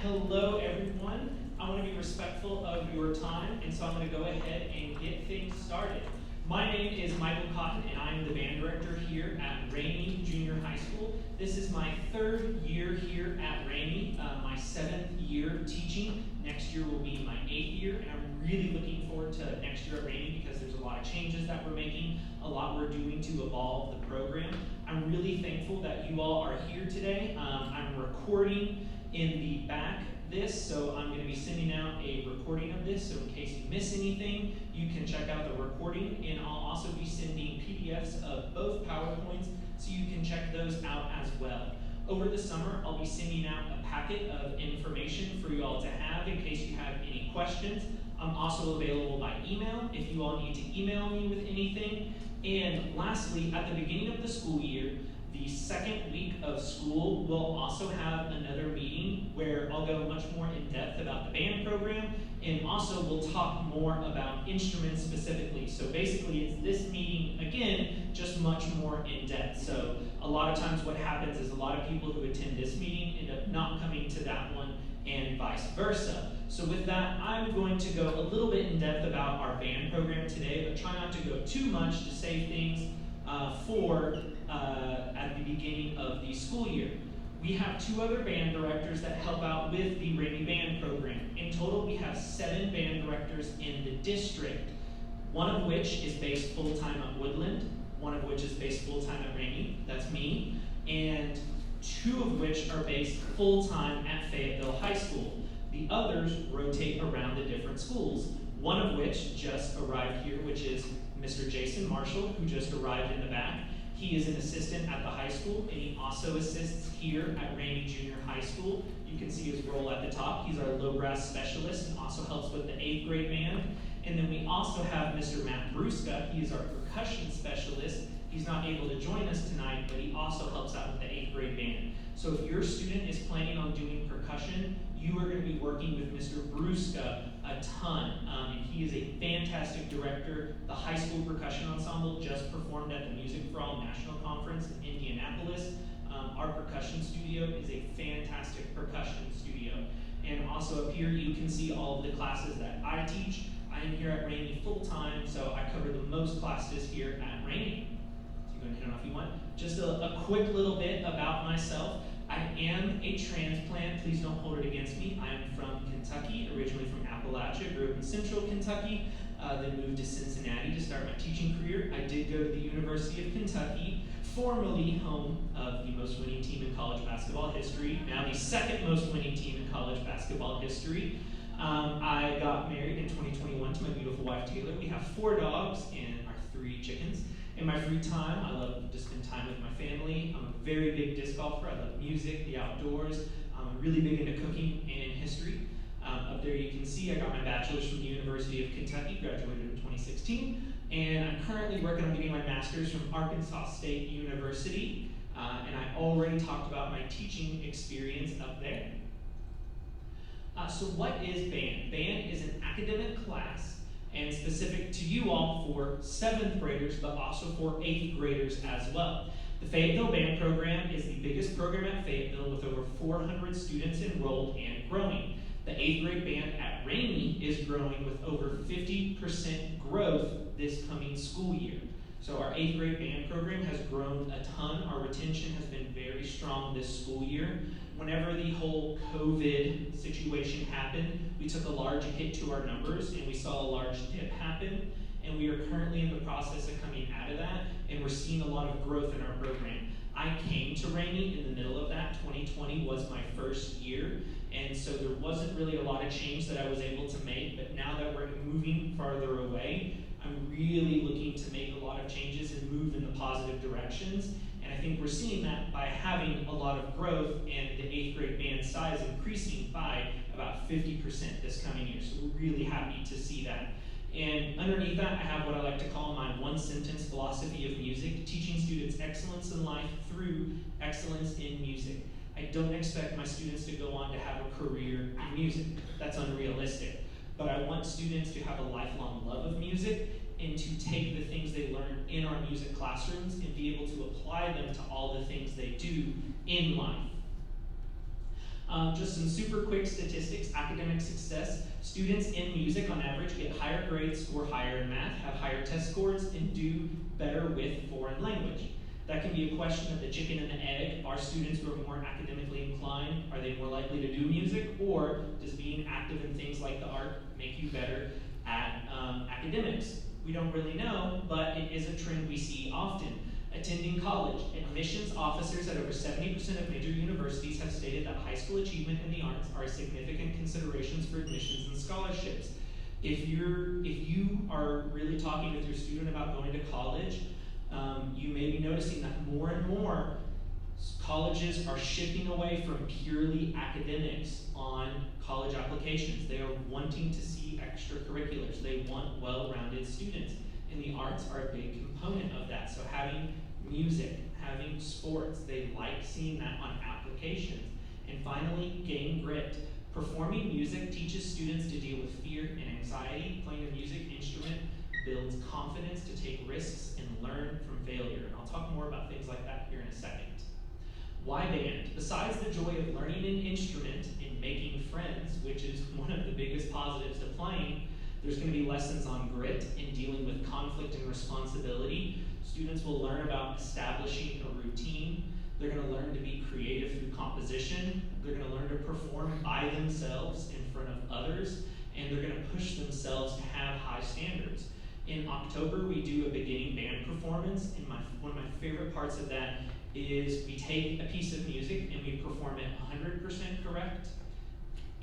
Hello, everyone. I want to be respectful of your time, and so I'm going to go ahead and get things started. My name is Michael Cotton, and I'm the band director here at Ramay Junior High School. This is my third year here at Ramay, my 7th year teaching. Next year will be my 8th year, and I'm really looking forward to next year at Ramay because there's a lot of changes that we're making, a lot we're doing to evolve the program. I'm really thankful that you all are here today. I'm recording in the back this, so I'm going to be sending out a recording of this, so in case you miss anything, you can check out the recording, and I'll also be sending PDFs of both PowerPoints, so you can check those out as well. Over the summer, I'll be sending out a packet of information for you all to have in case you have any questions. I'm also available by email if you all need to email me with anything. And lastly, at the beginning of the school year, the second week of school, we'll also have another meeting where I'll go much more in depth about the band program, and also we'll talk more about instruments specifically. So basically it's this meeting, again, just much more in depth. So a lot of times what happens is a lot of people who attend this meeting end up not coming to that one, and vice versa. So with that, I'm going to go a little bit in depth about our band program today, but try not to go too much to save things at the beginning of the school year. We have 2 other band directors that help out with the Ramay band program. In total, we have 7 band directors in the district, one of which is based full-time at Woodland, one of which is based full-time at Ramay, that's me, and 2 of which are based full-time at Fayetteville High School. The others rotate around the different schools, one of which just arrived here, which is Mr. Jason Marshall, who just arrived in the back. He is an assistant at the high school, and he also assists here at Ramay Junior High School. You can see his role at the top. He's our low brass specialist and also helps with the 8th grade band. And then we also have Mr. Matt Bruska. He is our percussion specialist. He's not able to join us tonight, but he also helps out with the 8th grade band. So if your student is planning on doing percussion, you are going to be working with Mr. Bruska a ton, and he is a fantastic director. The high school percussion ensemble just performed at the Music for All National Conference in Indianapolis. Our percussion studio is a fantastic percussion studio. And also up here you can see all of the classes that I teach. I am here at Ramay full-time, so I cover the most classes here at Ramay. So you go and hit on if you want. Just a quick little bit about myself. I am a transplant. Please don't hold it against me. I am from Kentucky, originally from Appalachia, grew up in central Kentucky, then moved to Cincinnati to start my teaching career. I did go to the University of Kentucky, formerly home of the most winning team in college basketball history, now the 2nd most winning team in college basketball history. I got married in 2021 to my beautiful wife, Taylor. We have 4 dogs and our 3 chickens. In my free time, I love to spend time with my family. I'm a very big disc golfer. I love music, the outdoors. I'm really big into cooking and history. Up there you can see I got my bachelor's from the University of Kentucky, graduated in 2016, and I'm currently working on getting my master's from Arkansas State University, and I already talked about my teaching experience up there. So what is band? Band is an academic class and specific to you all for 7th graders, but also for 8th graders as well. The Fayetteville Band Program is the biggest program at Fayetteville with over 400 students enrolled and growing. The 8th grade band at Ramay is growing with over 50% growth this coming school year. So our 8th grade band program has grown a ton. Our retention has been very strong this school year. Whenever the whole COVID situation happened, we took a large hit to our numbers and we saw a large dip happen. And we are currently in the process of coming out of that, and we're seeing a lot of growth in our program. I came to Ramay in the middle of that. 2020 was my first year, and so there wasn't really a lot of change that I was able to make, but now that we're moving farther away, I'm really looking to make a lot of changes and move in the positive directions. And I think we're seeing that by having a lot of growth and the 8th grade band size increasing by about 50% this coming year. So we're really happy to see that. And underneath that, I have what I like to call my 1-sentence philosophy of music, teaching students excellence in life through excellence in music. I don't expect my students to go on to have a career in music. That's unrealistic. But I want students to have a lifelong love of music and to take the things they learn in our music classrooms and be able to apply them to all the things they do in life. Just some super quick statistics, academic success. Students in music on average get higher grades, score higher in math, have higher test scores, and do better with foreign language. That can be a question of the chicken and the egg. Are students who are more academically inclined, are they more likely to do music? Or does being active in things like the art make you better at academics? We don't really know, but it is a trend we see often. Attending college. Admissions officers at over 70% of major universities have stated that high school achievement in the arts are significant considerations for admissions and scholarships. If you are really talking with your student about going to college, you may be noticing that more and more colleges are shifting away from purely academics on college applications. They are wanting to see extracurriculars. They want well-rounded students. And the arts are a big component of that. So having music, having sports, they like seeing that on applications. And finally, gain grit. Performing music teaches students to deal with fear and anxiety. Playing a music instrument builds confidence to take risks and learn from failure. And I'll talk more about things like that here in a second. Why band? Besides the joy of learning an instrument and making friends, which is one of the biggest positives to playing, there's going to be lessons on grit and dealing with conflict and responsibility. Students will learn about establishing a routine. They're going to learn to be creative through composition. They're going to learn to perform by themselves in front of others. And they're going to push themselves to have high standards. In October, we do a beginning band performance. And one of my favorite parts of that is we take a piece of music and we perform it 100% correct,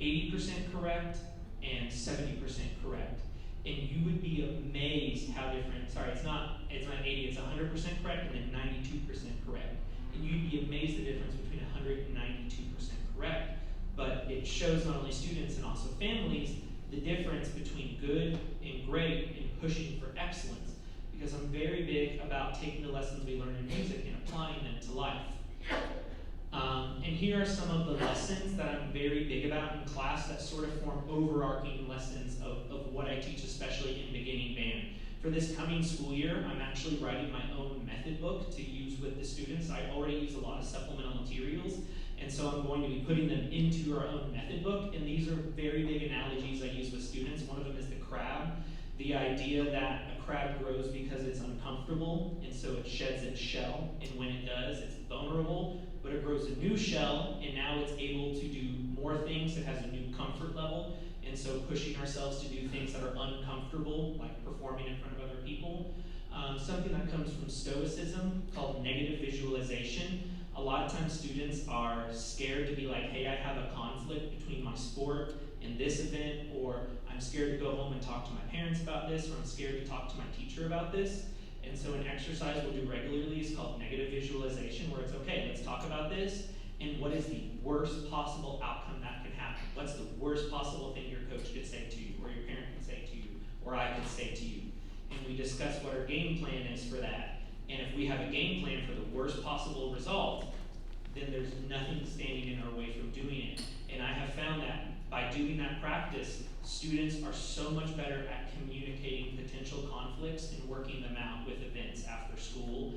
80% correct, and 70% correct. And you would be amazed how different, it's not 80, it's 100% correct and then 92% correct. And you'd be amazed the difference between 100 and 92% correct. But it shows not only students and also families the difference between good and great and pushing for excellence. Because I'm very big about taking the lessons we learn in music and applying them to life. And here are some of the lessons that I'm very big about in class that sort of form overarching lessons of what I teach, especially in beginning band. For this coming school year, I'm actually writing my own method book to use with the students. I already use a lot of supplemental materials, and so I'm going to be putting them into our own method book, and these are very big analogies I use with students. One of them is the crab. The idea that a crab grows because it's uncomfortable, and so it sheds its shell, and when it does, it's vulnerable, but it grows a new shell, and now it's able to do more things. It has a new comfort level, and so pushing ourselves to do things that are uncomfortable, like performing in front of other people. Something that comes from Stoicism called negative visualization. A lot of times students are scared to be like, hey, I have a conflict between my sport and this event, or I'm scared to go home and talk to my parents about this, or I'm scared to talk to my teacher about this. And so an exercise we'll do regularly is called negative visualization, where it's okay, let's talk about this, and what is the worst possible outcome that can happen? What's the worst possible thing your coach could say to you, or your parent could say to you, or I could say to you? And we discuss what our game plan is for that. And if we have a game plan for the worst possible result, then there's nothing standing in our way from doing it. And I have found that by doing that practice, students are so much better at communicating potential conflicts and working them out with events after school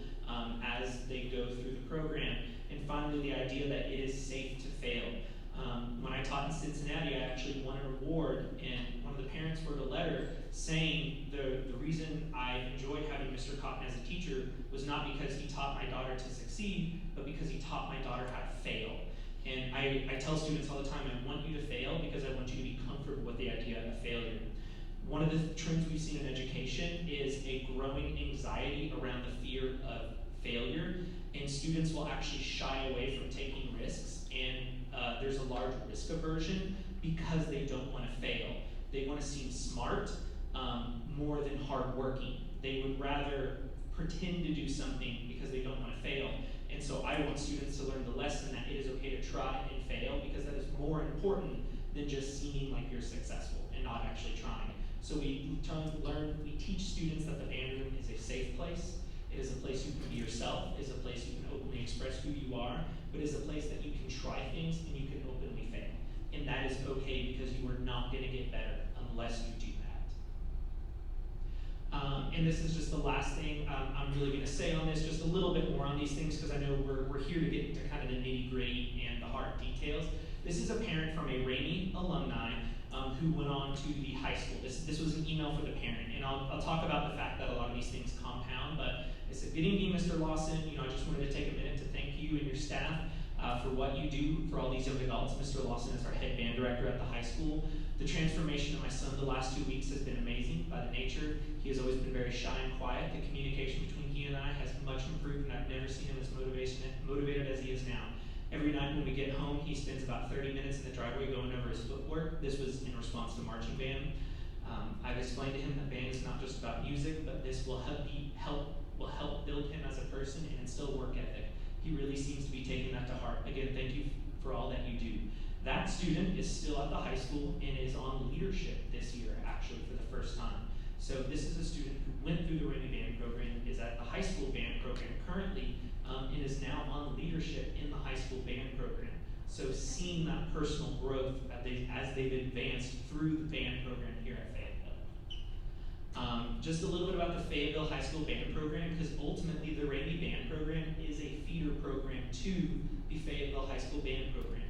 as they go through the program. And finally, the idea that it is safe to fail. When I taught in Cincinnati, I actually won an award, and one of the parents wrote a letter saying the reason I enjoyed having Mr. Cotton as a teacher was not because he taught my daughter to succeed, but because he taught my daughter how to fail. And I tell students all the time, I want you to fail because I want you to be comfortable with the idea of failure. One of the trends we've seen in education is a growing anxiety around the fear of failure, and students will actually shy away from taking risks, and there's a large risk aversion because they don't want to fail. They want to seem smart more than hardworking. They would rather pretend to do something because they don't want to fail. And so I want students to learn the lesson that it is okay to try and fail, because that is more important than just seeming like you're successful and not actually trying. So we teach students that the band room is a safe place. It is a place you can be yourself. It is a place you can openly express who you are, but it is a place that you can try things and you can openly fail. And that is okay, because you are not going to get better unless you do that. And this is just the last thing I'm really going to say on this, just a little bit more on these things, because I know we're here to get into kind of the nitty-gritty and the hard details. This is a parent from a Ramay alumni who went on to the high school. This was an email for the parent, and I'll talk about the fact that a lot of these things compound, but it said, "Good evening, Mr. Lawson. I just wanted to take a minute to thank you and your staff for what you do for all these young adults. Mr. Lawson is our head band director at the high school. The transformation of my son the last 2 weeks has been amazing by the nature. He has always been very shy and quiet. The communication between he and I has much improved, and I've never seen him as motivated as he is now. Every night when we get home, he spends about 30 minutes in the driveway going over his footwork." This was in response to marching band. "I've explained to him that band is not just about music, but this will help build him as a person and instill work ethic. He really seems to be taking that to heart. Again, thank you for all that you do." That student is still at the high school and is on leadership this year, actually, for the first time. So this is a student who went through the Ramay band program, is at the high school band program currently, and is now on leadership in the high school band program. So seeing that personal growth as they've advanced through the band program here at Fayetteville. Just a little bit about the Fayetteville High School Band Program, because ultimately the Ramay Band Program is a feeder program to the Fayetteville High School Band Program.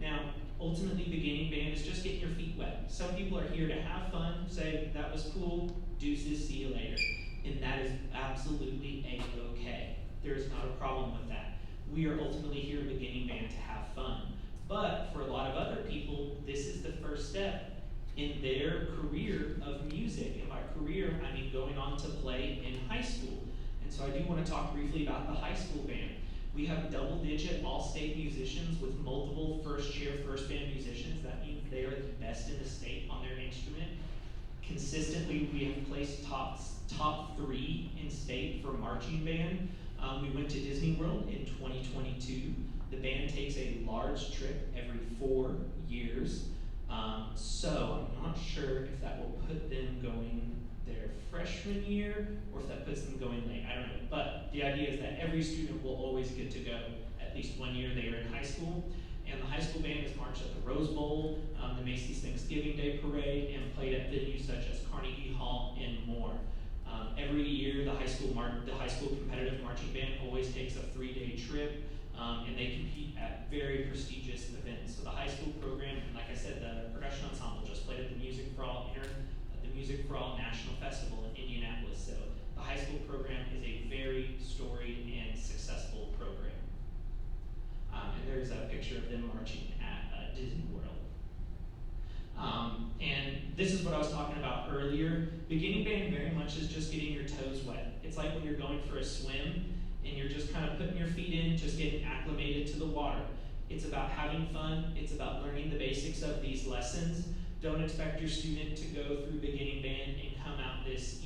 Now, ultimately beginning band is just getting your feet wet. Some people are here to have fun, say, "That was cool, deuces, see you later." And that is absolutely A-okay. There is not a problem with that. We are ultimately here in beginning band to have fun. But for a lot of other people, this is the first step in their career of music. And by career, I mean going on to play in high school. And so I do want to talk briefly about the high school band. We have double-digit all-state musicians with multiple first-chair, first-band musicians. That means they are the best in the state on their instrument. Consistently, we have placed top 3 in state for marching band. We went to Disney World in 2022. The band takes a large trip every 4 years. So I'm not sure if that will put them going their freshman year or if that puts them going late. I don't know. But the idea is that every student will always get to go at least 1 year they are in high school. And the high school band has marched at the Rose Bowl, the Macy's Thanksgiving Day Parade, and played at venues such as Carnegie Hall and more. Every year, the high school competitive marching band always takes a 3-day trip, and they compete at very prestigious events. So the high school program, and like I said, the percussion ensemble just played at the Music for All National Festival in Indianapolis. So the high school program is a very storied and successful program. And there's a picture of them marching at Disney World. And this is what I was talking about earlier. Beginning band very much is just getting your toes wet. It's like when you're going for a swim and you're just kind of putting your feet in, just getting acclimated to the water. It's about having fun. It's about learning the basics of these lessons. Don't expect your student to go through beginning band and come out this,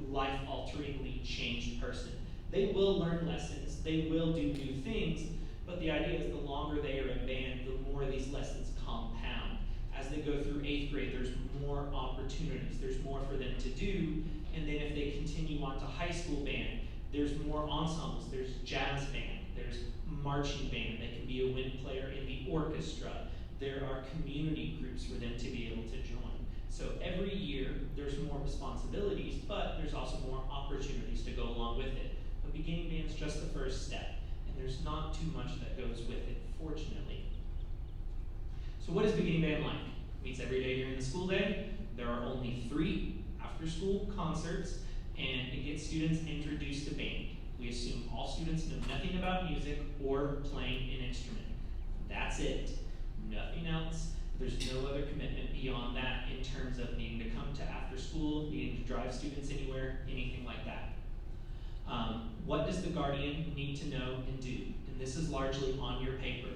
life-alteringly changed person. They will learn lessons. They will do new things. But the idea is the longer they are in band, the more these lessons compound. As they go through 8th grade, there's more opportunities. There's more for them to do. And then if they continue on to high school band, there's more ensembles. There's jazz band. There's marching band. They can be a wind player in the orchestra. There are community groups for them to be able to join. So every year, there's more responsibilities, but there's also more opportunities to go along with it. But beginning band is just the first step. There's not too much that goes with it, fortunately. So what is beginning band like? It meets every day during the school day. There are only 3 after-school concerts, and it gets students introduced to band. We assume all students know nothing about music or playing an instrument. That's it. Nothing else. There's no other commitment beyond that in terms of needing to come to after school, needing to drive students anywhere, anything like that. What does the guardian need to know and do? And this is largely on your paper.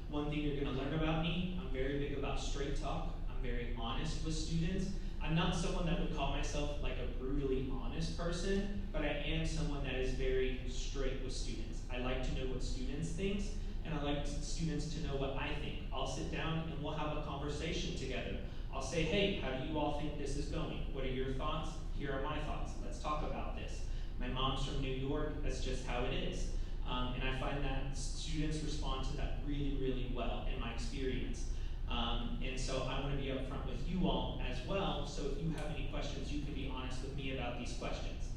One thing you're going to learn about me, I'm very big about straight talk. I'm very honest with students. I'm not someone that would call myself like a brutally honest person, but I am someone that is very straight with students. I like to know what students think, and I like students to know what I think. I'll sit down and we'll have a conversation together. I'll say, "Hey, how do you all think this is going? What are your thoughts? Here are my thoughts. Let's talk about this." My mom's from New York. That's just how it is. And I find that students respond to that really, really well in my experience. And so I want to be upfront with you all as well. So if you have any questions, you can be honest with me about these questions.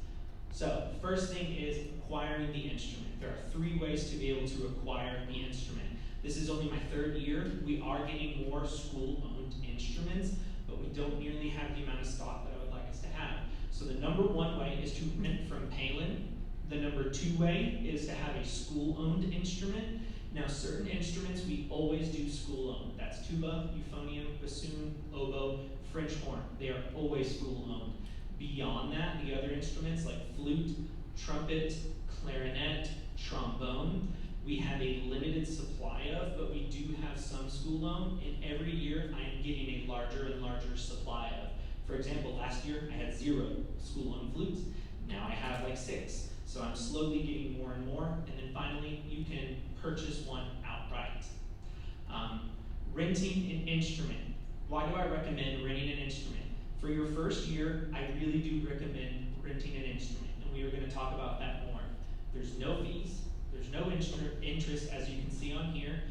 So first thing is acquiring the instrument. There are 3 ways to be able to acquire the instrument. This is only my 3rd year. We are getting more school-owned instruments, but we don't nearly have the amount of stock that I would like us to have. So the number 1 way is to rent from Palin. The number 2 way is to have a school-owned instrument. Now, certain instruments we always do school-owned. That's tuba, euphonium, bassoon, oboe, French horn. They are always school-owned. Beyond that, the other instruments like flute, trumpet, clarinet, trombone, we have a limited supply of, but we do have some school-owned, and every year I am getting a larger and larger supply of. For example, last year I had 0 school-owned flutes. Now I have like 6. So I'm slowly getting more and more, and then finally you can purchase one outright. Renting an instrument. Why do I recommend renting an instrument? For your first year, I really do recommend renting an instrument, and we are going to talk about that more. There's no fees, there's no interest, as you can see on here.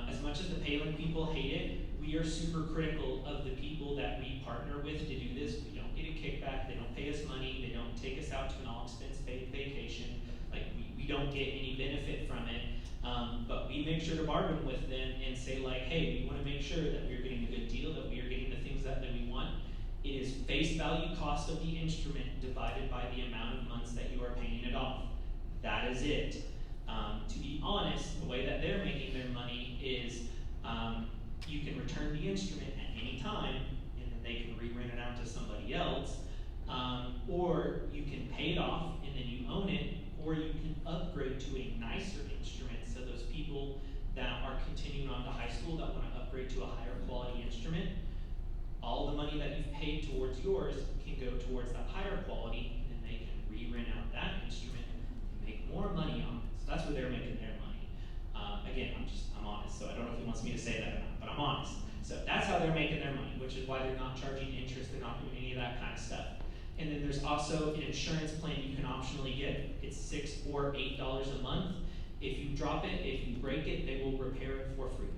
As much as the Palin people hate it, we are super critical of the people that we partner with to do this. We don't get a kickback, they don't pay us money, they don't take us out to an all-expense paid vacation. Like, we don't get any benefit from it. But we make sure to bargain with them and say, like, hey, we want to make sure that we're getting a good deal, that we are getting the things that we want. It is face value cost of the instrument divided by the amount of months that you are paying it off. That is it. To be honest, the way that they're making their money is you can return the instrument at any time, and then they can re-rent it out to somebody else, or you can pay it off and then you own it, or you can upgrade to a nicer instrument. So those people that are continuing on to high school that want to upgrade to a higher quality instrument, all the money that you've paid towards yours can go towards that higher quality, and then they can re-rent out that instrument and make more money on it. So that's where they're making their money. Again, I'm honest, so I don't know if he wants me to say that or not, but I'm honest. So that's how they're making their money, which is why they're not charging interest, they're not doing any of that kind of stuff. And then there's also an insurance plan you can optionally get. It's $6 or $8 a month. If you drop it, if you break it, they will repair it for free.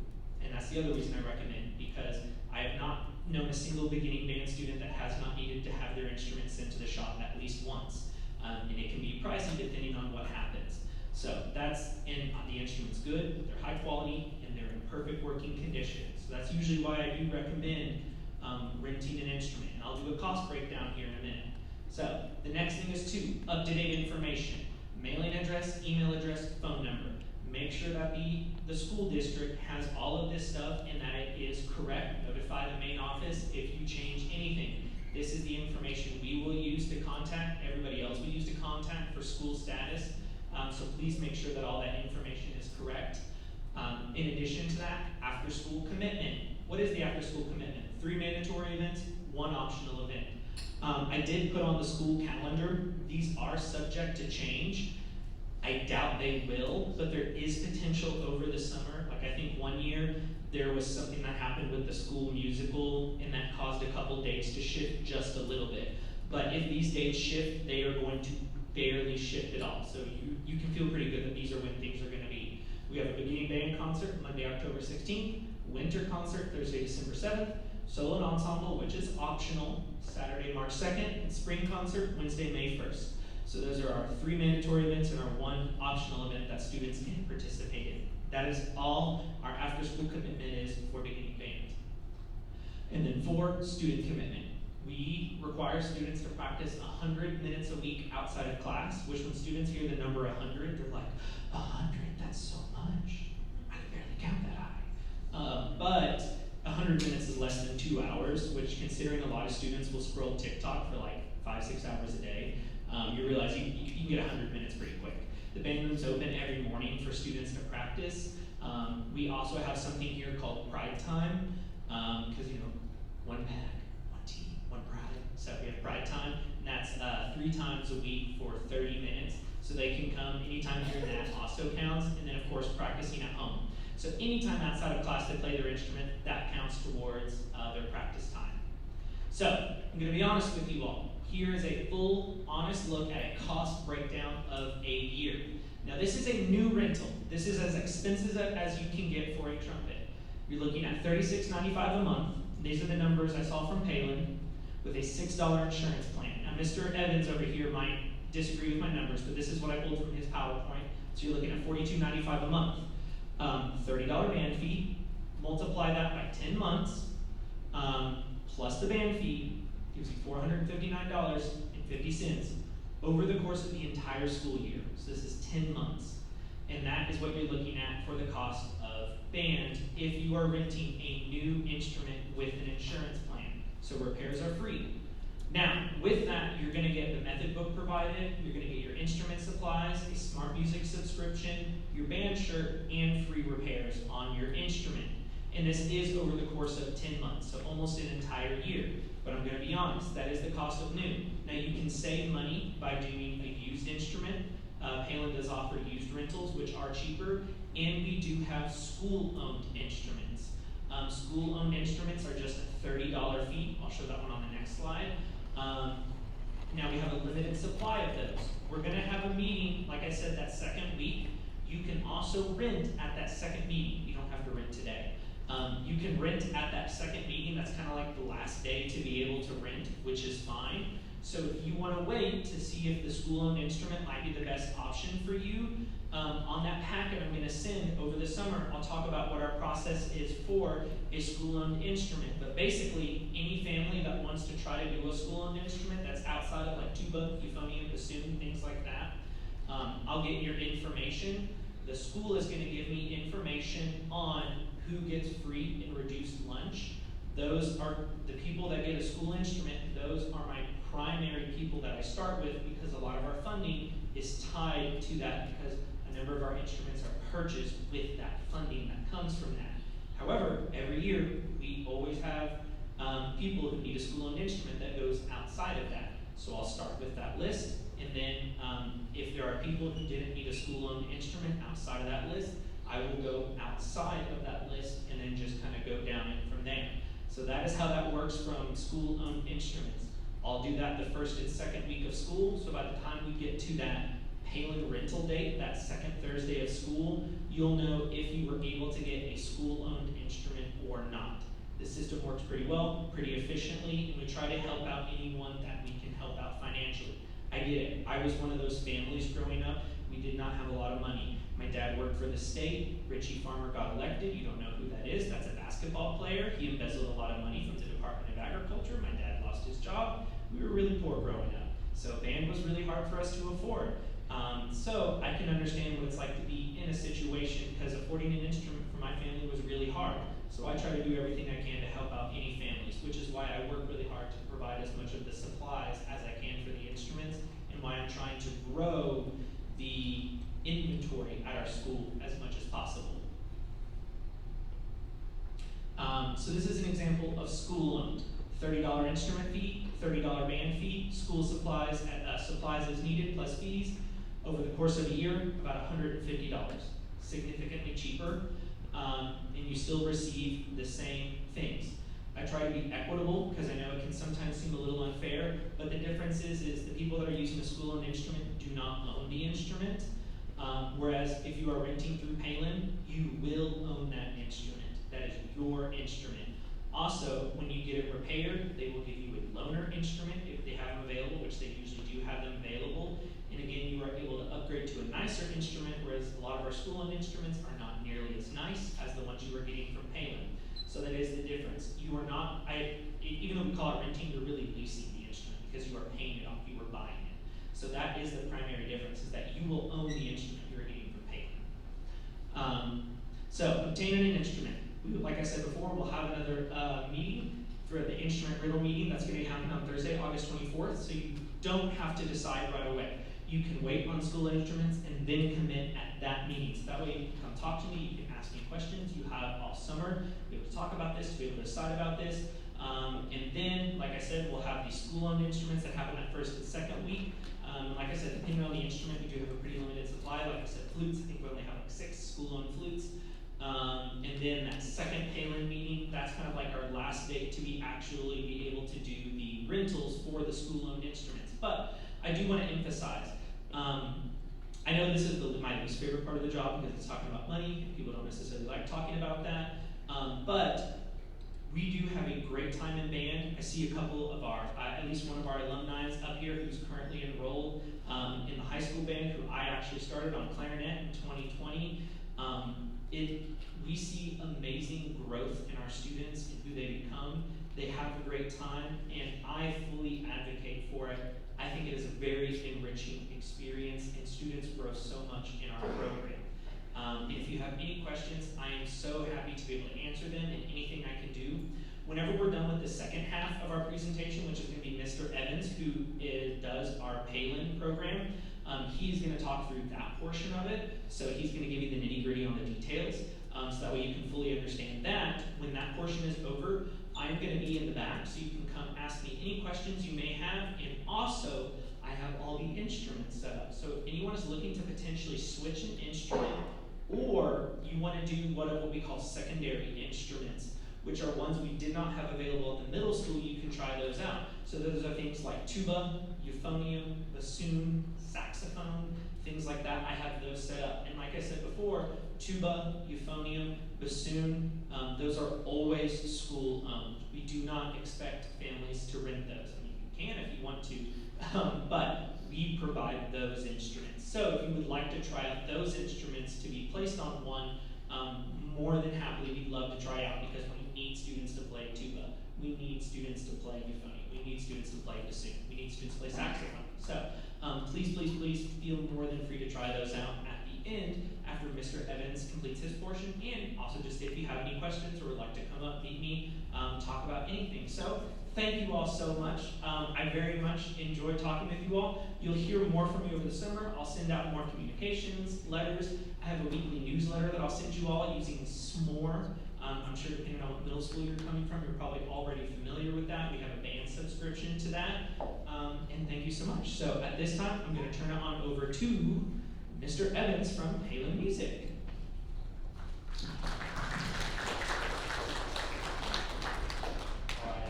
And that's the other reason I recommend, because I have not known a single beginning band student that has not needed to have their instruments sent to the shop at least once. And it can be pricey depending on what happens. So that's, and the instrument's good, they're high quality, and they're in perfect working condition. So that's usually why I do recommend renting an instrument. And I'll do a cost breakdown here in a minute. So the next thing is 2, up-to-date information. Mailing address, email address, phone number. Make sure that the school district has all of this stuff and that it is correct. Notify the main office if you change anything. This is the information we will use to contact, everybody else will use to contact for school status. So please make sure that all that information is correct. In addition to that, after-school commitment. What is the after-school commitment? 3 mandatory events, 1 optional event. I did put on the school calendar. These are subject to change. I doubt they will, but there is potential over the summer. Like, I think one year there was something that happened with the school musical, and that caused a couple dates to shift just a little bit. But if these dates shift, they are going to barely shift at all. So you can feel pretty good that these are when things are going to be. We have a beginning band concert Monday, October 16th, winter concert Thursday, December 7th, solo and ensemble, which is optional, Saturday, March 2nd, and spring concert Wednesday, May 1st. So those are our 3 mandatory events and our 1 optional event that students can participate in. That is all our after-school commitment is for beginning band. And then 4, student commitment. We require students to practice 100 minutes a week outside of class, which when students hear the number 100, they're like, 100, that's so much. I can barely count that high. But 100 minutes is less than 2 hours, which, considering a lot of students will scroll TikTok for like 5-6 hours a day, you realize you can get 100 minutes pretty quick. The band room's open every morning for students to practice. We also have something here called Pride Time, because, you know, 1 band, 1 team, 1 pride. So we have Pride Time, and that's 3 times a week for 30 minutes. So they can come anytime during that also counts, and then of course practicing at home. So anytime outside of class they play their instrument, that counts towards their practice time. So I'm going to be honest with you all. Here is a full, honest look at a cost breakdown of a year. Now this is a new rental. This is as expensive as you can get for a trumpet. You're looking at $36.95 a month. These are the numbers I saw from Palin with a $6 insurance plan. Now Mr. Evans over here might disagree with my numbers, but this is what I pulled from his PowerPoint. So you're looking at $42.95 a month. $30 band fee, multiply that by 10 months, plus the band fee, gives you $459.50 over the course of the entire school year. So this is 10 months. And that is what you're looking at for the cost of band if you are renting a new instrument with an insurance plan. So repairs are free. Now, with that, you're going to get the method book provided, you're going to get your instrument supplies, a smart music subscription, your band shirt, and free repairs on your instrument. And this is over the course of 10 months, so almost an entire year. But I'm going to be honest, that is the cost of new. Now, you can save money by doing a used instrument. Palin does offer used rentals, which are cheaper, and we do have school-owned instruments. School-owned instruments are just a $30 fee. I'll show that one on the next slide. Now we have a limited supply of those. We're going to have a meeting, like I said, that second week. You can also rent at that second meeting. You don't have to rent today. You can rent at that second meeting. That's kind of like the last day to be able to rent, which is fine. So if you want to wait to see if the school-owned instrument might be the best option for you, on that packet I'm going to send over the summer, I'll talk about what our process is for a school-owned instrument. But basically, any family that wants to try to do a school-owned instrument that's outside of like tuba, euphonium, bassoon, things like that, I'll get your information. The school is going to give me information on who gets free and reduced lunch. Those are the people that get a school instrument. Those are my primary people that I start with because a lot of our funding is tied to that because a number of our instruments are purchased with that funding that comes from that. However, every year we always have people who need a school-owned instrument that goes outside of that. So I'll start with that list, and then if there are people who didn't need a school-owned instrument outside of that list, I will go outside of that list and then just kind of go down it from there. So that is how that works from school-owned instruments. I'll do that the first and second week of school, so by the time we get to that Palin rental date, that second Thursday of school, you'll know if you were able to get a school-owned instrument or not. The system works pretty well, pretty efficiently, and we try to help out anyone that we can help out financially. I get it. I was one of those families growing up. We did not have a lot of money. My dad worked for the state. Richie Farmer got elected. You don't know who that is. That's a basketball player. He embezzled a lot of money from the Department of Agriculture. My dad lost his job. We were really poor growing up. So band was really hard for us to afford. So I can understand what it's like to be in a situation because affording an instrument for my family was really hard. So I try to do everything I can to help out any families, which is why I work really hard to provide as much of the supplies as I can for the instruments and why I'm trying to grow the inventory at our school as much as possible. So this is an example of school-owned. $30 instrument fee, $30 band fee, school supplies, supplies as needed plus fees. Over the course of a year, about $150, significantly cheaper, and you still receive the same things. I try to be equitable because I know it can sometimes seem a little unfair, but the difference is the people that are using a school-owned instrument do not own the instrument, whereas if you are renting through Palin, you will own that instrument. That is your instrument. Also, when you get it repaired, they will give you a loaner instrument if they have them available, which they usually do have them available. And again, you are able to upgrade to a nicer instrument, whereas a lot of our school-owned instruments are not nearly as nice as the ones you are getting from Palin. So that is the difference. You are not, even though we call it renting, you're really leasing the instrument because you are paying it off, you are buying it. So that is the primary difference, is that you will own the instrument you're getting from Palin. So obtaining an instrument. Like I said before, we'll have another meeting for the instrument rental meeting. That's going to happen on Thursday, August 24th, so you don't have to decide right away. You can wait on school instruments and then commit at that meeting. So that way you can come talk to me, you can ask me questions. You have all summer to be able to talk about this, to be able to decide about this. And then, like I said, we'll have these school-owned instruments that happen that first and second week. Like I said, depending on the instrument, we do have a pretty limited supply. Like I said, flutes, I think we only have like 6 school-owned flutes. And then that second Palin meeting, that's kind of like our last date to actually be able to do the rentals for the school-owned instruments. But I do want to emphasize, I know this is my least favorite part of the job because it's talking about money, and people don't necessarily like talking about that, but we do have a great time in band. I see a couple of our, at least one of our alumni up here who's currently enrolled in the high school band, who I actually started on clarinet in 2020. We see amazing growth in our students and who they become. They have a great time, and I fully advocate for it. I think it is a very enriching experience, and students grow so much in our program. If you have any questions, I am so happy to be able to answer them, and anything I can do. Whenever we're done with the second half of our presentation, which is going to be Mr. Evans, who does our Palin program, he's going to talk through that portion of it. So he's going to give you the nitty-gritty on the details, so that way you can fully understand that. When that portion is over, I'm going to be in the back, so you can come ask me any questions you may have, and also I have all the instruments set up. So if anyone is looking to potentially switch an instrument, or you want to do what we call secondary instruments, which are ones we did not have available at the middle school, you can try those out. So those are things like tuba, euphonium, bassoon, saxophone, things like that. I have those set up. And like I said before, tuba, euphonium, bassoon, those are always school owned. We do not expect families to rent those. I mean, you can if you want to, but we provide those instruments. So if you would like to try out those instruments to be placed on one, more than happily, we'd love to try out, because we need students to play tuba. We need students to play euphonium. We need students to play bassoon. We need students to play saxophone. So please, please, please feel more than free to try those out at the end after Mr. Evans completes his portion. And also just if you have any questions or would like to come up, meet me, talk about anything. So thank you all so much. I very much enjoyed talking with you all. You'll hear more from me over the summer. I'll send out more communications, letters. I have a weekly newsletter that I'll send you all using S'more. I'm sure depending on what middle school you're coming from, you're probably already familiar with that. We have a band subscription to that. And thank you so much. So at this time, I'm going to turn it on over to Mr. Evans from Palin Music.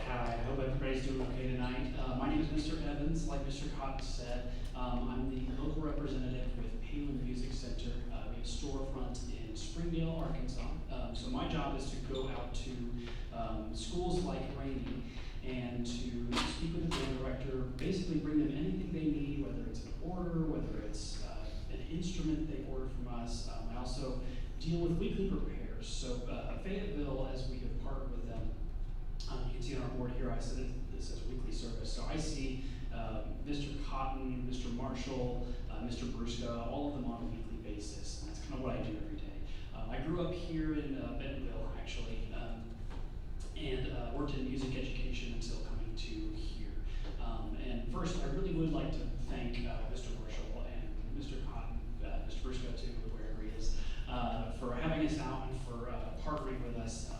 Hi, I hope everybody's doing okay tonight. My name is Mr. Evans. Like Mr. Cotton said, I'm the local representative with Palin Music Center. We have a storefront in Springdale, Arkansas. So my job is to go out to schools like Ramay and to speak with the band director, basically bring them anything they need, whether it's an order, whether it's an instrument they order from us. I also deal with weekly repairs. So Fayetteville, as we have partnered with them, you can see on our board here, I said this as weekly service. So I see Mr. Cotton, Mr. Marshall, Mr. Brusca, all of them on a weekly basis. And that's kind of what I do every day. I grew up here in Bentonville, actually, and worked in music education until coming to here. And first, I really would like to thank Mr. Marshall and Mr. Cotton, Mr. Brusca too, wherever he is, for having us out and for partnering with us.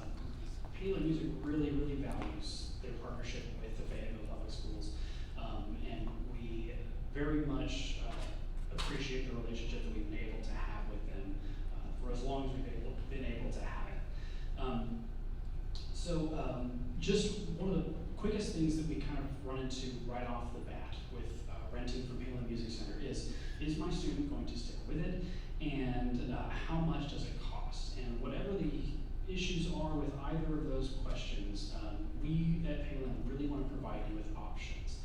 Palin Music really, really values their partnership with the Fayetteville Public Schools, and we very much appreciate the relationship that we've been able to have with them for as long as we've been able to have it. Just one of the quickest things that we kind of run into right off the bat with renting from Palin Music Center is my student going to stick with it, and how much does it cost? And whatever the issues are with either of those questions, we at Palin really want to provide you with options.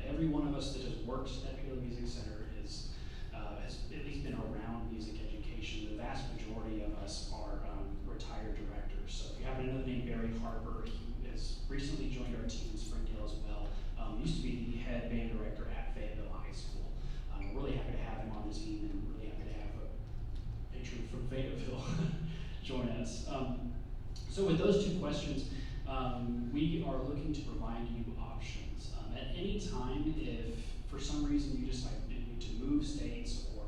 Every one of us that has worked at Palin Music Center has at least been around music education. The vast majority of us are retired directors. So if you happen to know the name Barry Harper, he has recently joined our team in Springdale as well. Used to be the head band director at Fayetteville High School. We're really happy to have him on the team, and really happy to have a patron from Fayetteville join us. So with those two questions, we are looking to provide you options. At any time, if for some reason you decide to move states, or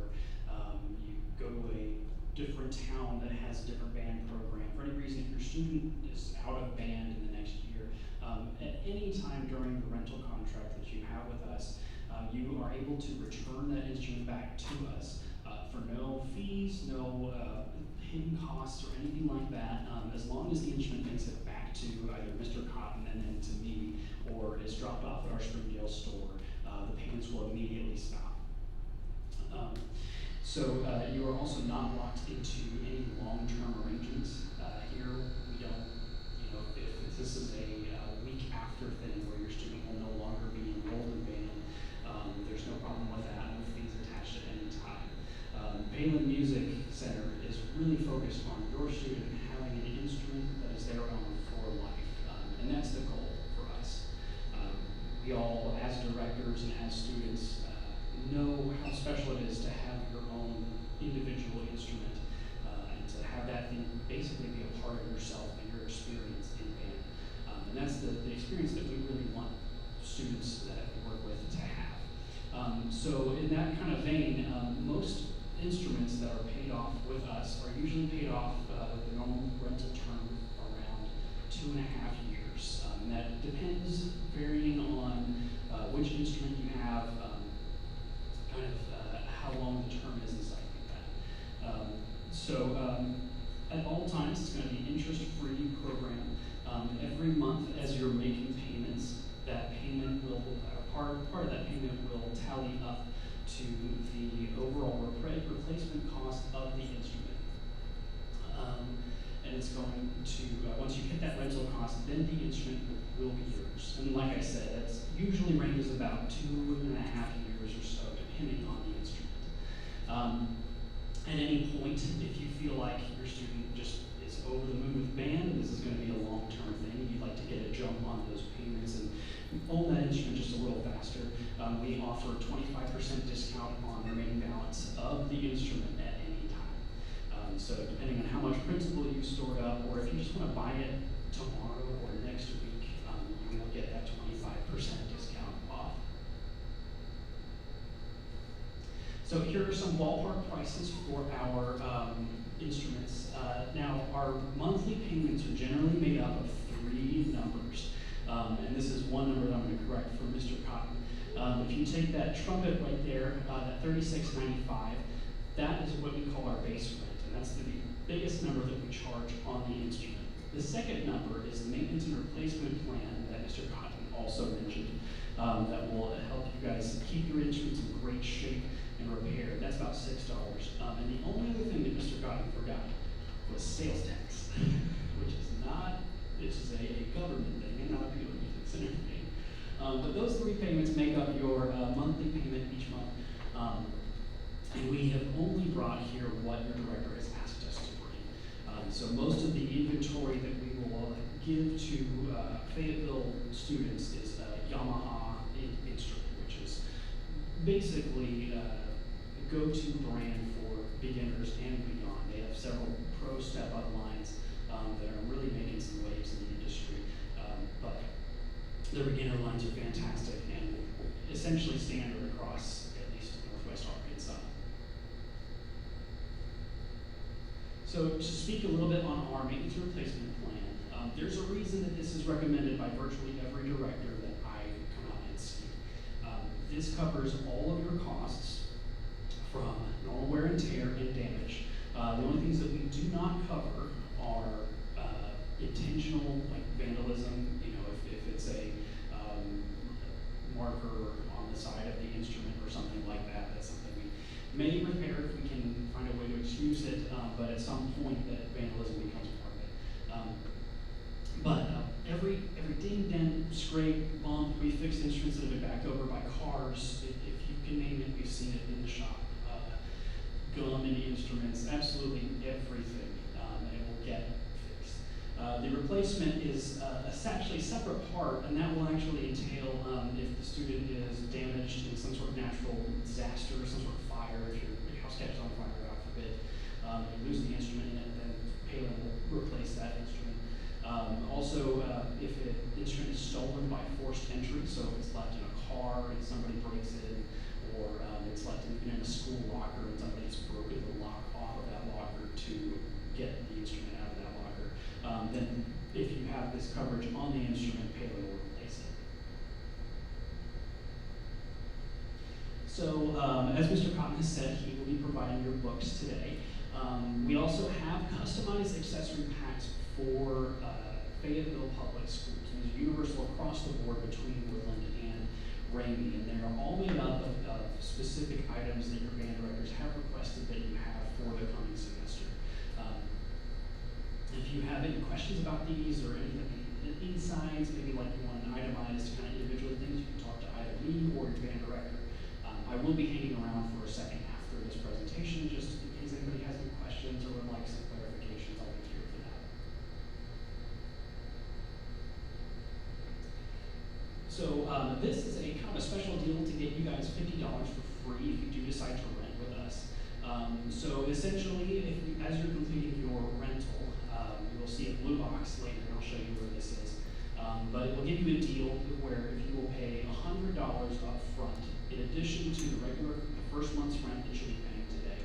you go to a different town that has a different band program, for any reason, if your student is out of band in the next year, at any time during the rental contract that you have with us, you are able to return that instrument back to us for no fees, no hidden costs or anything like that, as long as the instrument makes it back to either Mr. Cotton and then to me, or is dropped off at our Springdale store, the payments will immediately stop. You are also not locked into any long-term arrangements. Here, we don't, if this is a week after thing where your student will no longer be enrolled in band, there's no problem with that, no fees attached at any time. Palin Music Center is really focused on 2.5 years. And that depends, varying on which instrument you have, how long the term is and stuff like that. At all times, it's going to be an interest-free program. Every month, as you're making payments, that payment will, part of that payment will tally up to the overall replacement cost of the instrument. And it's going to, once you hit that rental cost, then the instrument will be yours. And like I said, that's usually ranges about 2.5 years or so, depending on the instrument. At any point, if you feel like your student just is over the moon with band, and this is going to be a long-term thing, you'd like to get a jump on those payments and own that instrument just a little faster, we offer 25% discount on the remaining balance of the instrument at any time. So depending on how much principal you've stored up, or if you just want to buy it tomorrow or next week, you will get that 25% discount off. So here are some ballpark prices for our instruments. Now, our monthly payments are generally made up of 3 numbers. And this is one number that I'm going to correct for Mr. Cotton. If you take that trumpet right there, that $36.95, that is what we call our base rent, and that's the biggest number that we charge on the instrument. The second number is the maintenance and replacement plan that Mr. Cotton also mentioned, that will help you guys keep your instruments in great shape and repair. That's about $6. And the only other thing that Mr. Cotton forgot was sales tax, which is not, this is a government thing and not a Peeler Music Center thing. But those 3 payments make up your monthly payment each month. And we have only brought here what your director has asked us to bring. So most of the inventory that we will give to Fayetteville students is a Yamaha instrument, which is basically the go-to brand for beginners and beyond. They have several pro step-up lines that are really making some waves in the industry. But the beginner lines are fantastic and essentially standard across at least Northwest Arkansas. So to speak a little bit on our maintenance replacement plan, there's a reason that this is recommended by virtually every director that I come out and see. This covers all of your costs from normal wear and tear and damage. The only things that we do not cover are intentional, like vandalism. You know, if it's a marker on the side of the instrument or something like that, that's something we may repair if we can find a way to excuse it, but at some point that vandalism becomes part of it. Every ding, dent, scrape, bump, we fix instruments that have been backed over by cars. If you can name it, we've seen it in the shop. Gum in instruments, absolutely everything, it will get fixed. The replacement is actually a separate part, and that will actually entail if the student is damaged in some sort of natural disaster or some sort of fire, if your house catches on fire, God forbid, you lose the instrument, and then Palin will replace that instrument. Also, if an instrument is stolen by forced entry, so if it's left in a car and somebody breaks it, or it's left in a school locker and somebody's broken the lock off of that locker to get the instrument out of that locker, then if you have this coverage on the instrument, Palin will replace it. So, as Mr. Cotton has said, he will be providing your books today. We also have customized accessory packs for Fayetteville Public Schools. These are universal across the board between Woodland and Ramay, and they're all made up of specific items that your band directors have requested that you have for the coming semester. If you have any questions about these or anything insights, maybe like you want an itemized kind of individual things, you can talk to either me or your band director. I will be hanging around for a second after this presentation, just in case anybody has any questions or would like some clarifications. I'll be here for that. So this is a kind of a special deal to get you guys $50 for free if you do decide to rent with us. So essentially, as you're completing your rental, you will see a blue box later, and I'll show you where this is. But it will give you a deal where if you will pay $100 up front, in addition to the first month's rent that you'll be paying today,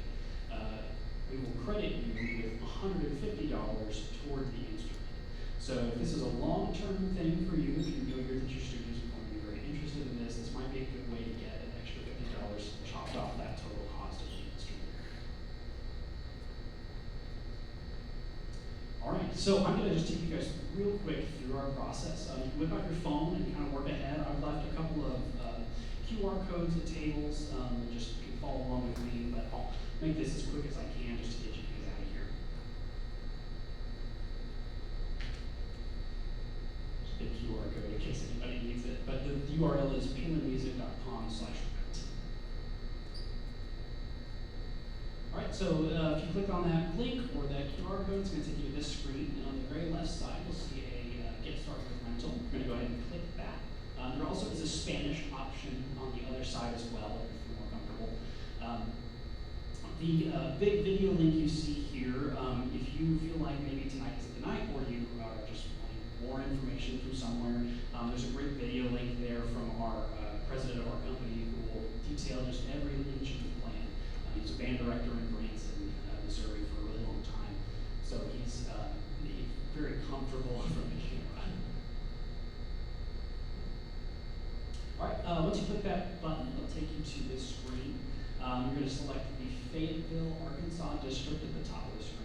we will credit you with $150 toward the instrument. So if this is a long-term thing for you, if you know that your students are going to be very interested in this, this might be a good way to get an extra $50 chopped off that total cost of the instrument. All right, so I'm going to just take you guys real quick through our process. You can whip out your phone and kind of work ahead. I've left a couple of QR codes at tables, and just you can follow along with me, but I'll make this as quick as I can just to get you guys out of here. Just a QR code in case anybody needs it, but the URL is palinmusic.com/rent. All right, so if you click on that link or that QR code, it's going to take you to this screen, and on the very left side, you'll see a Get Started with Rental. We're going to go ahead and click that. There also is a Spanish option on the other side as well, if you're more comfortable. The big video link you see here, if you feel like maybe tonight isn't the night, or you are just wanting more information from somewhere, there's a great video link there from our president of our company who will detail just every inch of the plan. He's a band director in Branson, Missouri for a really long time, so he's very comfortable from the camera. All right, once you click that button, it'll take you to this screen. You're going to select the Fayetteville, Arkansas district at the top of the screen.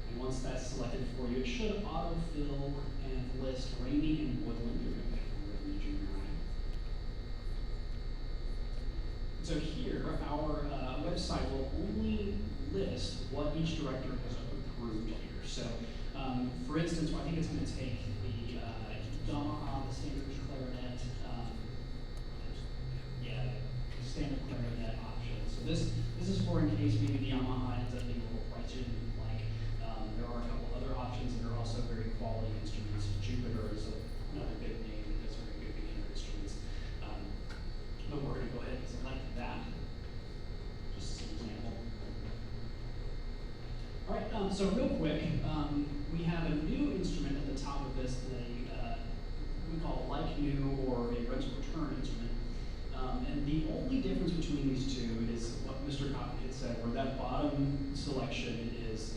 And once that's selected for you, it should autofill and list Rainey and Woodland. You're going to pick Woodland Junior High. So here, our website will only list what each director has approved here. So, for instance, I think it's going to take the Yamaha, the standard clarinet, the standard clarinet option. So this is for in case maybe the Yamaha ends up being a little pricier than you'd like. There are a couple other options that are also very quality instruments. Jupiter is another big name that does very good beginner instruments. But we're going to go ahead and select that, just as an example. All right, so real quick, we have a new instrument at the top of this that we call like new or a rental return instrument. And the only difference between these two is what Mr. Cotton had said, where that bottom selection is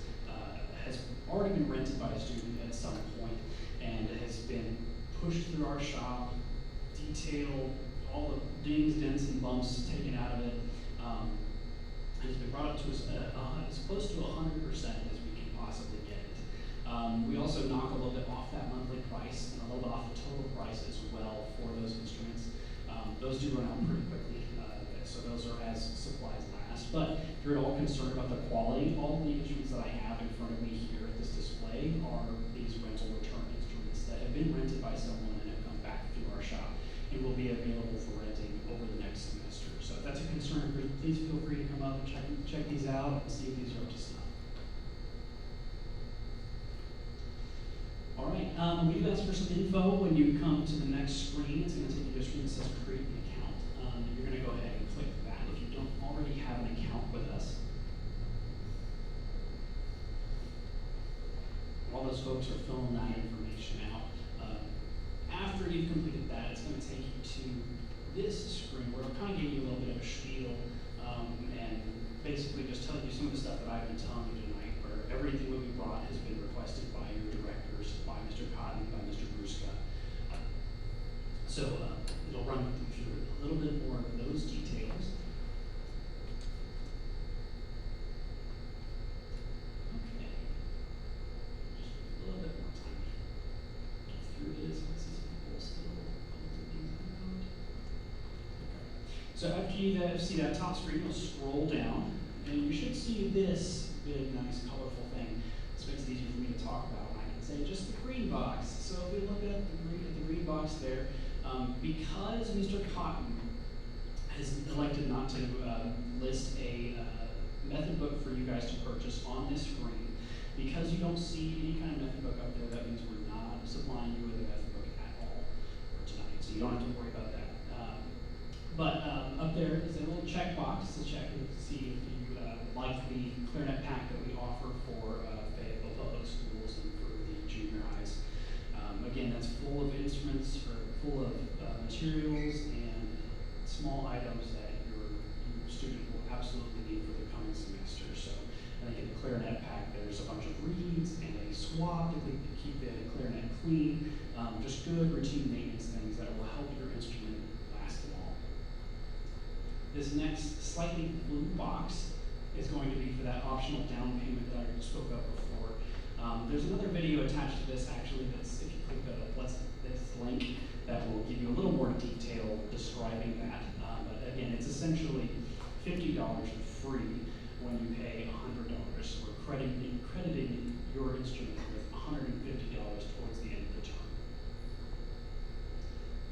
has already been rented by a student at some point and has been pushed through our shop, detailed, all the dings, dents, and bumps taken out of it. It's been brought up to us as close to 100% as we can possibly get it. We also knock a little bit off that monthly price and a little bit off the total price as well for those instruments. Those do run out pretty quickly, so those are as supplies last. But if you're at all concerned about the quality, all the instruments that I have in front of me here at this display are these rental return instruments that have been rented by someone and have come back through our shop and will be available for renting over the next semester. So if that's a concern, please feel free to come up and check these out and see if these are up to snuff. All right, we do ask for some info when you come to the next screen. It's going to take you to a screen that says create an account. You're going to go ahead and click that if you don't already have an account with us. All those folks are filling that information out. After you've completed that, it's going to take you to this screen where it'll kind of give you a little bit of a spiel and basically just tell you some of the stuff that I've been telling you tonight, where everything that we brought has been requested by your directors, by Mr. Cotton, by Mr. Bruska. So it'll run through a little bit more of those details. Okay. Just a little bit more time to get through this. I see some people still posting things out. Okay. So after you see that top screen, you'll scroll down, and you should see this big, nice, colorful thing. This makes it easier for me to talk about. I can say just the green box. So if we look at the green box there, because Mr. Cotton has elected not to list a method book for you guys to purchase on this screen, because you don't see any kind of method book up there, that means we're not supplying you with a method book at all for tonight. So you don't have to worry about that. But up there is a little checkbox to check and see if you like the clarinet pack that we offer for Fayetteville Public Schools and for the junior highs. Again, that's full of instruments, or full of materials and small items that your student will absolutely good routine maintenance things that will help your instrument last long. This next slightly blue box is going to be for that optional down payment that I spoke of before. There's another video attached to this actually that's, if you click this link, that will give you a little more detail describing that. But again, it's essentially $50 free when you pay $100. We're crediting your instrument with $150 towards the end of the term.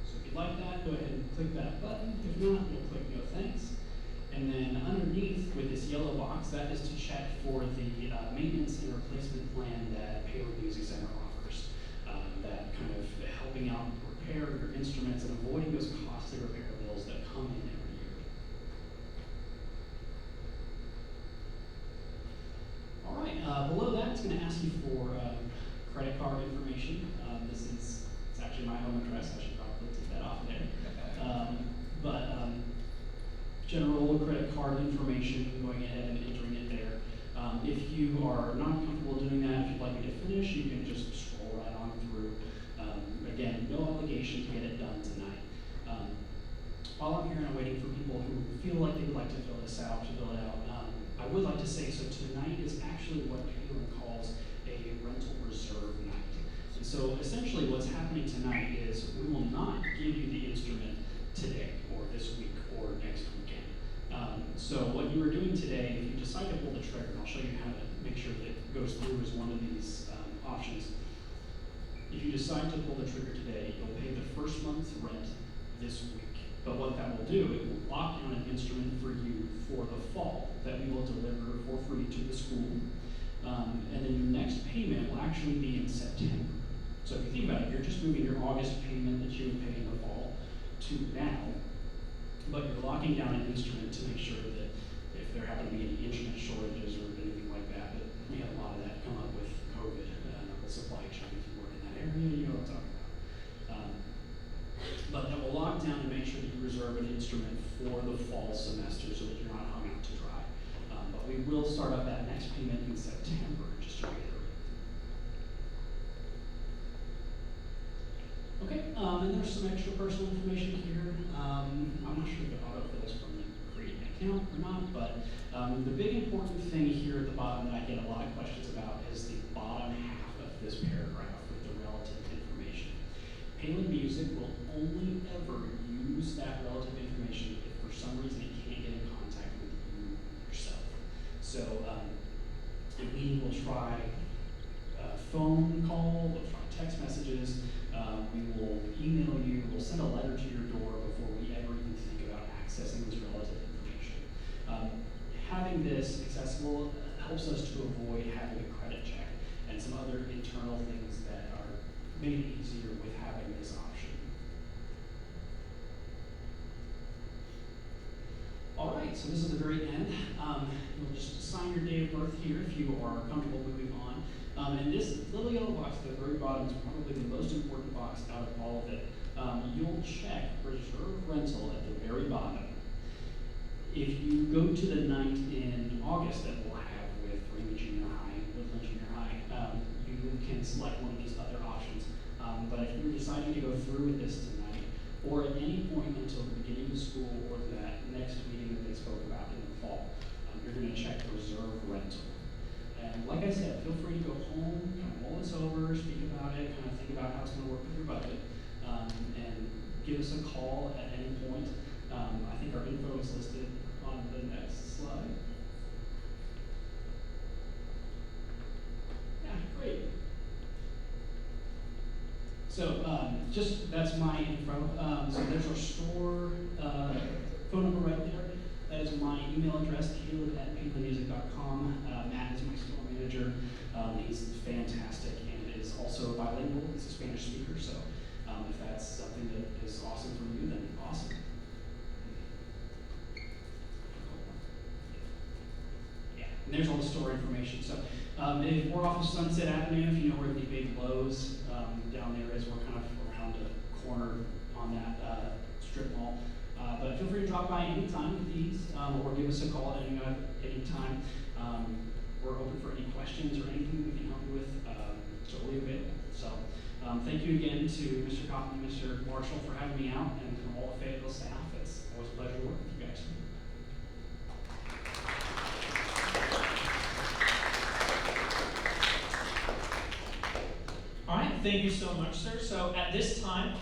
So if you like that, go ahead and click that button. If not, you'll click no thanks. And then underneath with this yellow box, that is to check for the maintenance and replacement plan that Palin Music Center offers. That kind of helping out repair your instruments and avoiding those costly repair bills that come in every year. All right, below that, it's going to ask you for credit card information. It's actually my home address. I should probably take that off there. General credit card information, going ahead and entering it there. If you are not comfortable doing that, if you'd like me to finish, you can just scroll right on through. Again, no obligation to get it done tonight. While I'm here and I'm waiting for people who feel like they would like to fill this out, I would like to say, so tonight is actually what Palin calls a rental reserve night. And so essentially what's happening tonight is we will not give you the instrument today or this week or next weekend. So what you are doing today, if you decide to pull the trigger, and I'll show you how to make sure that it goes through as one of these options. If you decide to pull the trigger today, you'll pay the first month's rent this week. But what that will do, it will lock down an instrument for you for the fall that we will deliver for free to the school. And then your next payment will actually be in September. So if you think about it, you're just moving your August payment that you would pay in the fall to now, but you're locking down an instrument to make sure that if there happen to be any instrument shortages or anything like that, but we had a lot of that come up with COVID, the supply chain. If you work in that area, you know what I'm talking about. But that will lock down and make sure that you reserve an instrument for the fall semester so that you're not hung out to dry. But we will start up that next payment in September, just to reiterate. Okay, and there's some extra personal information here. I'm not sure if it autofills from creating an account or not, but the big important thing here at the bottom that I get a lot of questions about is the bottom half of this paragraph with the relative information. Palin Music will only ever use that relative information if for some reason it can't get in contact with you yourself. So we will try a phone call, we'll try text messages, we will email you, we'll send a letter to your door before we ever even think about accessing this relative information. Having this accessible helps us to avoid having a credit check and some other internal things that are made easier with having this option. All right, so this is the very end. You'll just sign your date of birth here if you are comfortable moving on. And this little yellow box at the very bottom is probably the most important box out of all of it. You'll check reserve rental at the very bottom. If you go to the night in August that we'll have with Ramay Junior High, Woodland Junior High, you can select one of these other options. But if you're deciding to go through with this tonight, or at any point until the beginning of school or that next meeting that they spoke about in the fall, you're going to check reserve rental. And like I said, feel free to go home, kind of mull this over, speak about it, kind of think about how it's going to work with your budget, and give us a call at any point. I think our info is listed on the next slide. Yeah, great. So that's my info. So there's our store phone number right there. That is my email address, caleb@palinmusic.com. Matt is my store manager. He's fantastic and is also bilingual. He's a Spanish speaker, so if that's something that is awesome for you, then awesome. Yeah, and there's all the store information. So if we're off of Sunset Avenue, if you know where the big Lowe's down there is, we're kind of around the corner on that strip mall. But feel free to drop by anytime with these, or give us a call at any time. We're open for any questions or anything we can help you with. totally available. So thank you again to Mr. Cotton and Mr. Marshall for having me out, and from all the Fayetteville staff. It's always a pleasure to work with you guys. All right, thank you so much, sir. So at this time,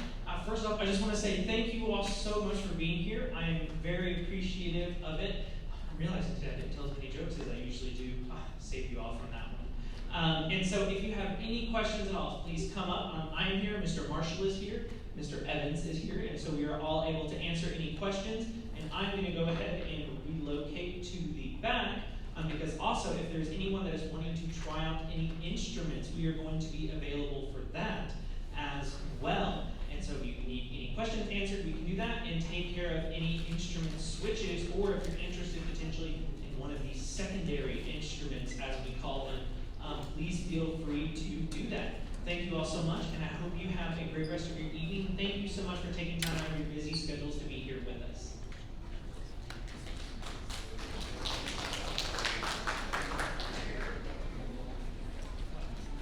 first off, I just want to say thank you all so much for being here. I am very appreciative of it. I'm realizing today I didn't tell as many jokes as I usually do. Save you all from that one. And so if you have any questions at all, please come up. I am here, Mr. Marshall is here, Mr. Evans is here, and so we are all able to answer any questions. And I'm going to go ahead and relocate to the back, because also if there's anyone that is wanting to try out any instruments, we are going to be available for that as well. And so if you need any questions answered, we can do that and take care of any instrument switches, or if you're interested potentially in one of these secondary instruments, as we call them, please feel free to do that. Thank you all so much, and I hope you have a great rest of your evening. Thank you so much for taking time out of your busy schedules to be here with us.